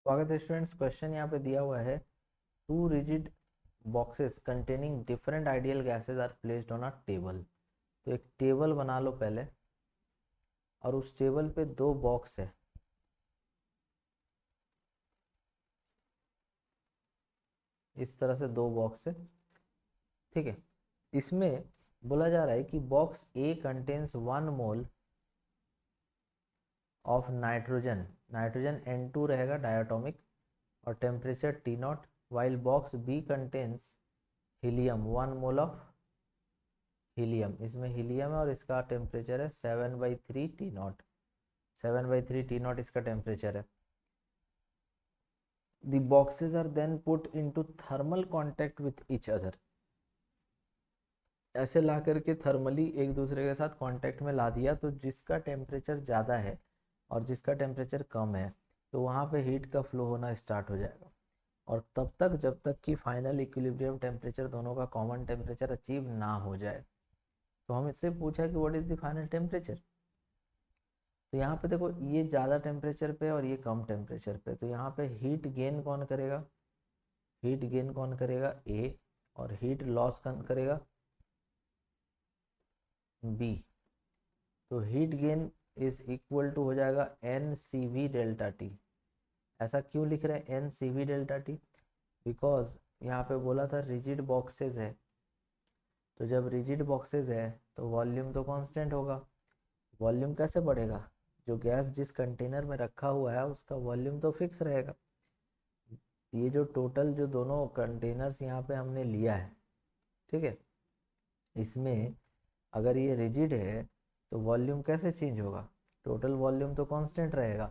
स्वागत है students. Question यहाँ पे दिया हुआ है, two rigid boxes containing different ideal gases are placed on a table. तो एक टेबल बना लो पहले, और उस टेबल पे दो बॉक्स है। इस तरह से दो बॉक्स है, ठीक है। इसमें बोला जा रहा है कि box A contains 1 mole of nitrogen, nitrogen N2 रहेगा डायटोमिक, और temperature T0, while box B contains helium 1 mole of helium. इसमें हीलियम है और इसका टेम्परेचर है 7/3 T0। 7/3 T0 इसका टेम्परेचर है। The boxes are then put into thermal contact with each other. ऐसे ला करके थर्मली एक दूसरे के साथ कांटेक्ट में ला दिया, तो जिसका टेम्परेचर ज़्यादा है और जिसका टेम्परेचर कम है तो वहाँ पे हीट का फ्लो होना स्टार्ट हो जाएगा, और तब तक जब तक कि फाइनल इक्विलिब्रियम टेम्परेचर दोनों का कॉमन टेम्परेचर अचीव ना हो जाए। तो हम इससे पूछा कि what is the final temperature. तो यहाँ पे देखो, ये ज़्यादा टेम्परेचर पे और ये कम टेम्परेचर पे, तो यहाँ पे हीट गेन कौन करेगा? हीट गेन कौन करेगा? ए। और हीट लॉस कौन करेगा? बी। तो heat gain is equal to हो जाएगा n C V delta T. ऐसा क्यों लिख रहे हैं n C V delta T? Because यहाँ पे बोला था रिजिड बॉक्सेस है, तो जब रिजिड बॉक्सेस है तो वॉल्यूम तो कांस्टेंट होगा। वॉल्यूम कैसे बढ़ेगा? जो गैस जिस कंटेनर में रखा हुआ है उसका वॉल्यूम तो फिक्स रहेगा। ये जो टोटल जो दोनों कंटेनर्स यहाँ पे हमने लिया है, ठीक है, इसमें अगर ये रिजिड है तो वॉल्यूम कैसे चेंज होगा? टोटल वॉल्यूम तो कांस्टेंट रहेगा।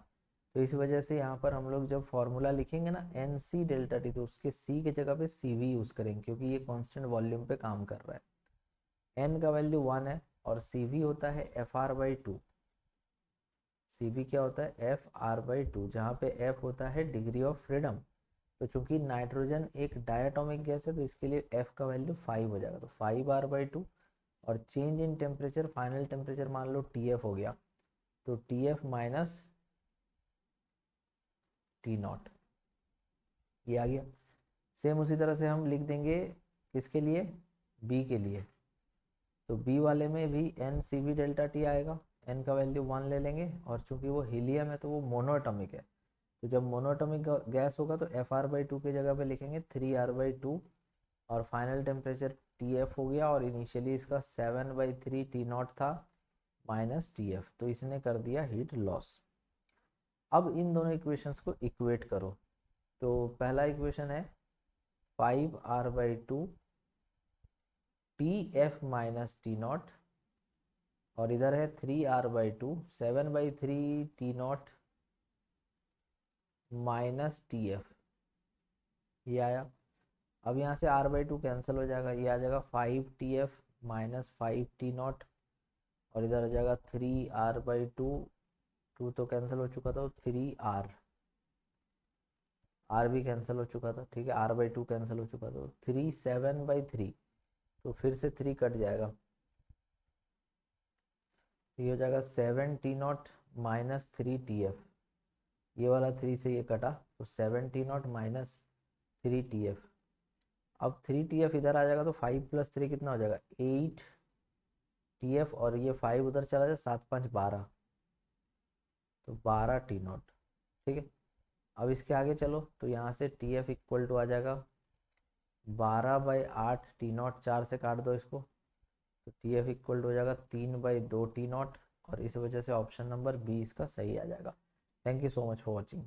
तो इस वजह से यहाँ पर हम लोग जब फॉर्मूला लिखेंगे ना एन सी डेल्टा टी, तो उसके सी की जगह पे सी वी यूज़ करेंगे, क्योंकि ये कांस्टेंट वॉल्यूम पे काम कर रहा है। एन का वैल्यू 1 है और सी वी होता है F R by two. C V क्या होता है? एफ आर बाई टू, जहाँ पे एफ होता है डिग्री ऑफ फ्रीडम। तो चूंकि नाइट्रोजन एक डायटोमिक गैस है तो इसके लिए एफ का वैल्यू 5 हो जाएगा, तो 5R/2। और change in temperature, final temperature मान लो टी एफ हो गया, तो टी एफ माइनस T0, ये आ गया। सेम उसी तरह से हम लिख देंगे किसके लिए? बी के लिए। तो बी वाले में भी n C V delta T आएगा, एन का वैल्यू 1 ले लेंगे, और चूंकि वो हीलियम है तो वो मोनोएटॉमिक है। तो जब मोनोएटॉमिक गैस होगा तो Fr/2 की जगह पे लिखेंगे 3R/2, और फाइनल टेम्परेचर Tf हो गया, और इनिशियली इसका 7/3 T0 था माइनस Tf, तो इसने कर दिया हीट लॉस। अब इन दोनों इक्वेशंस को इक्वेट करो। तो पहला इक्वेशन है 5R/2 Tf माइनस T0, और इधर है 3R/2 7/3 T0 माइनस Tf, ये आया। अब यहाँ से R/2 कैंसिल हो जाएगा, ये आ जाएगा 5Tf माइनस 5T0, और इधर आ जाएगा 3R/2, 2 तो कैंसिल हो चुका था, 3R, R भी कैंसिल हो चुका था, ठीक है, R/2 कैंसिल हो चुका था, 3 7/3, तो फिर से 3 कट जाएगा, तो ये हो जाएगा 7T0 माइनस 3Tf। ये वाला 3 से ये कटा, तो 7T0 माइनस 3Tf। अब 3Tf इधर आ जाएगा तो 5 + 3 कितना हो जाएगा? 8Tf, और ये 5 उधर चला जाए, 7 5 12, तो 12T0, ठीक है। अब इसके आगे चलो, तो यहाँ से Tf इक्वल टू आ जाएगा 12/8 T0, 4 से काट दो इसको, तो Tf इक्वल टू हो जाएगा 3/2 T0, और इस वजह से ऑप्शन नंबर बी इसका सही आ जाएगा। Thank you so much for watching.